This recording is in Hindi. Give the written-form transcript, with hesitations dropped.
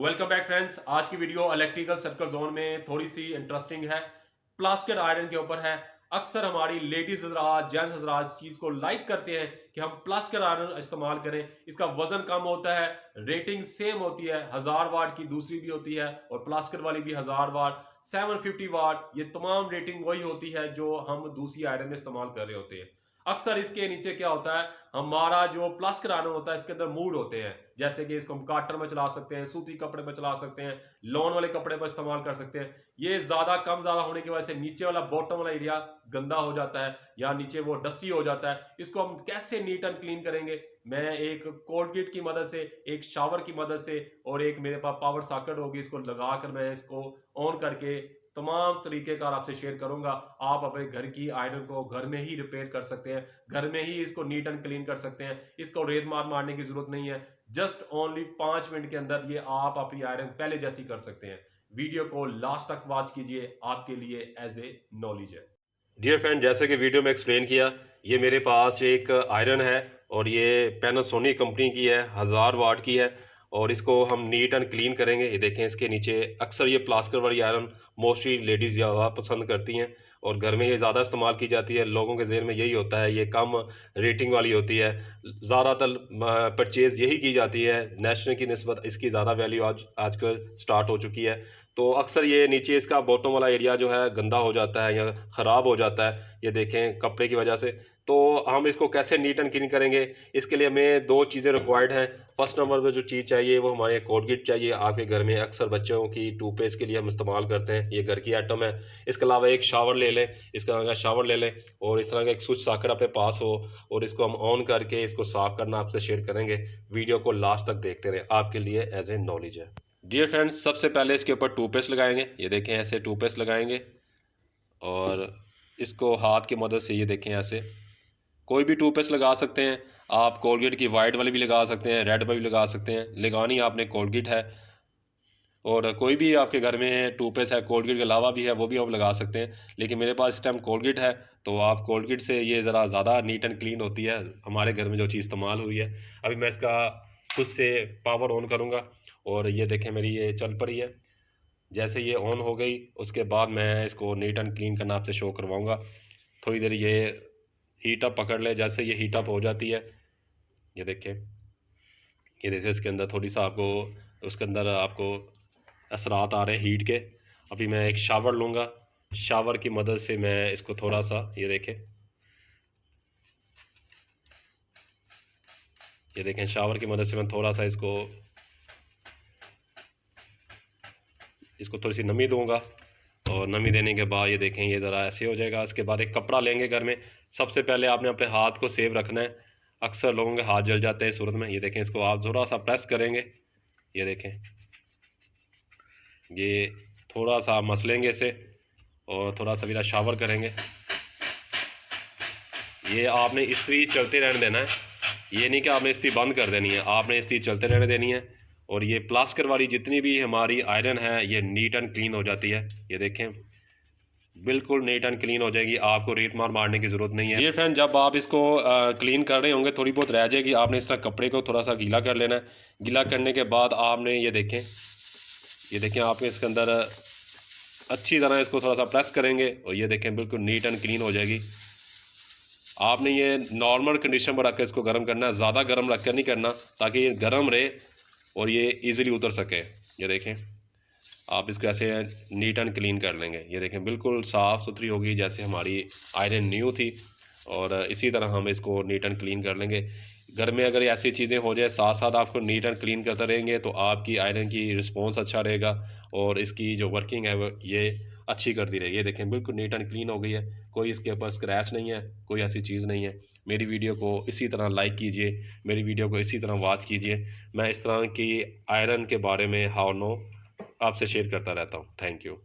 Welcome back friends. आज की वीडियो इलेक्ट्रिकल सर्कल जोन में थोड़ी सी इंटरेस्टिंग है। प्लास्टिक आयरन के ऊपर है। अक्सर हमारी लेडीज हजरात जेंट्स हजरात इस चीज़ को लाइक करते हैं कि हम प्लास्टिक आयरन इस्तेमाल करें। इसका वजन कम होता है, रेटिंग सेम होती है, 1000 वाट की दूसरी भी होती है और प्लास्टिक वाली भी 1000 वाट, 750 वाट, ये तमाम रेटिंग वही होती है जो हम दूसरी आयरन में इस्तेमाल कर रहे होते हैं। अक्सर इसके नीचे क्या होता है, हमारा जो प्लास्टिक आयरन होता है इसके अंदर मूड होते हैं, जैसे कि इसको हम काटन में चला सकते हैं, सूती कपड़े पर चला सकते हैं, लॉन वाले कपड़े पर इस्तेमाल कर सकते हैं। ये ज्यादा कम ज्यादा होने की वजह से नीचे वाला बॉटम वाला एरिया गंदा हो जाता है या नीचे वो डस्टी हो जाता है। इसको हम कैसे नीट एंड क्लीन करेंगे? मैं एक कोलगेट की मदद से, एक शावर की मदद से और एक मेरे पास पावर सॉकेट होगी, इसको लगाकर मैं इसको ऑन करके तमाम तरीकेकार आपसे शेयर करूंगा। आप अपने घर की आयरन को घर में ही रिपेयर कर सकते हैं, घर में ही इसको नीट एंड क्लीन कर सकते हैं। इसको रेत मारने की जरूरत नहीं है। जस्ट ओनली 5 मिनट के अंदर ये आप अपनी आयरन पहले जैसी कर सकते हैं। वीडियो को लास्ट तक वॉच कीजिए, आपके लिए एज ए नॉलेज है। डियर फ्रेंड, जैसे कि वीडियो में एक्सप्लेन किया, ये मेरे पास एक आयरन है और ये पैनासोनिक कंपनी की है, 1000 वाट की है। और इसको हम नीट एंड क्लीन करेंगे। ये देखें, इसके नीचे अक्सर ये प्लास्टिक वाली आयरन मोस्टली लेडीज़ ज़्यादा पसंद करती हैं और घर में ये ज़्यादा इस्तेमाल की जाती है। लोगों के ज़हन में यही होता है ये कम रेटिंग वाली होती है, ज़्यादातर परचेज़ यही की जाती है। नेशनल की निस्बत इसकी ज़्यादा वैल्यू आजकल स्टार्ट हो चुकी है। तो अक्सर ये नीचे इसका बॉटम वाला एरिया जो है गंदा हो जाता है या ख़राब हो जाता है, ये देखें कपड़े की वजह से। तो हम इसको कैसे नीट एंड क्लीन करेंगे? इसके लिए हमें दो चीज़ें रिक्वायर्ड हैं। फर्स्ट नंबर पे जो चीज़ चाहिए वो हमारे कोलगेट चाहिए। आपके घर में अक्सर बच्चों की टूथपेस्ट के लिए हम इस्तेमाल करते हैं, ये घर की आइटम है। इसके अलावा एक शावर ले लें, इस तरह का शावर ले लें और इस तरह का एक स्विच सॉकेट अपने पास हो और इसको हम ऑन करके इसको साफ़ करना आपसे शेयर करेंगे। वीडियो को लास्ट तक देखते रहें, आपके लिए एज ए नॉलेज है। डियर फ्रेंड्स, सबसे पहले इसके ऊपर टूथपेस्ट लगाएंगे। ये देखें, ऐसे टूथपेस्ट लगाएंगे और इसको हाथ की मदद से, ये देखें, ऐसे कोई भी टूथपेस्ट लगा सकते हैं आप। कोलगेट की वाइट वाली भी लगा सकते हैं, रेड वाली भी लगा सकते हैं। लगानी आपने कोलगेट है और कोई भी आपके घर में टूथपेस्ट है कोलगेट के अलावा भी है, वो भी आप लगा सकते हैं। लेकिन मेरे पास इस टाइम कोलगेट है, तो आप कोलगेट से ये ज़रा ज़्यादा नीट एंड क्लीन होती है हमारे घर में जो चीज़ इस्तेमाल हुई है। अभी मैं इसका खुद से पावर ऑन करूँगा और ये देखें मेरी ये चल पड़ी है। जैसे ये ऑन हो गई उसके बाद मैं इसको नीट एंड क्लीन करना आपसे शो करवाऊँगा। थोड़ी देर ये हीट अप पकड़ ले। जैसे ये हीट अप हो जाती है, ये देखें, ये देखें इसके अंदर थोड़ी सा आपको, उसके अंदर आपको असरात आ रहे हैं हीट के। अभी मैं एक शावर लूँगा, शावर की मदद से मैं इसको थोड़ा सा, ये देखें, ये देखें, शावर की मदद से मैं थोड़ा सा इसको थोड़ी सी नमी दूंगा और नमी देने के बाद ये देखें ये ज़रा ऐसे हो जाएगा। इसके बाद एक कपड़ा लेंगे घर में। सबसे पहले आपने अपने हाथ को सेफ रखना है। अक्सर लोगों के हाथ जल जाते हैं सूरत में। ये देखें, इसको आप थोड़ा सा प्रेस करेंगे, ये देखें, ये थोड़ा सा मसलेंगे इसे और थोड़ा सा मेरा शावर करेंगे। ये आपने इस्त्री चलते रहने देना है, ये नहीं कि आपने इस्त्री बंद कर देनी है, आपने इस्त्री चलते रहने देनी है। और ये प्लास्टिक वाली जितनी भी हमारी आयरन है ये नीट एंड क्लीन हो जाती है। ये देखें, बिल्कुल नीट एंड क्लीन हो जाएगी, आपको रेत मारने की ज़रूरत नहीं है। ये फ्रेंड, जब आप इसको क्लीन कर रहे होंगे थोड़ी बहुत रह जाएगी, आपने इस तरह कपड़े को थोड़ा सा गीला कर लेना है। गीला करने के बाद आपने ये देखें, आपने इसके अंदर अच्छी तरह इसको थोड़ा सा प्रेस करेंगे और ये देखें बिल्कुल नीट एंड क्लीन हो जाएगी। आपने ये नॉर्मल कंडीशन पर रखकर इसको गर्म करना है, ज़्यादा गर्म रख कर नहीं करना, ताकि ये गर्म रहे और ये इजीली उतर सके। ये देखें, आप इसको ऐसे नीट एंड क्लीन कर लेंगे। ये देखें बिल्कुल साफ़ सुथरी होगी जैसे हमारी आयरन न्यू थी। और इसी तरह हम इसको नीट एंड क्लीन कर लेंगे। घर में अगर ऐसी चीज़ें हो जाए, साथ साथ आपको नीट एंड क्लीन करते रहेंगे तो आपकी आयरन की रिस्पॉन्स अच्छा रहेगा और इसकी जो वर्किंग है वो ये अच्छी करती रहेगी। ये देखें बिल्कुल नीट एंड क्लीन हो गई है, कोई इसके ऊपर स्क्रैच नहीं है, कोई ऐसी चीज़ नहीं है। मेरी वीडियो को इसी तरह लाइक कीजिए, मेरी वीडियो को इसी तरह वॉच कीजिए। मैं इस तरह की आयरन के बारे में हाउ नो आपसे शेयर करता रहता हूँ। Thank you.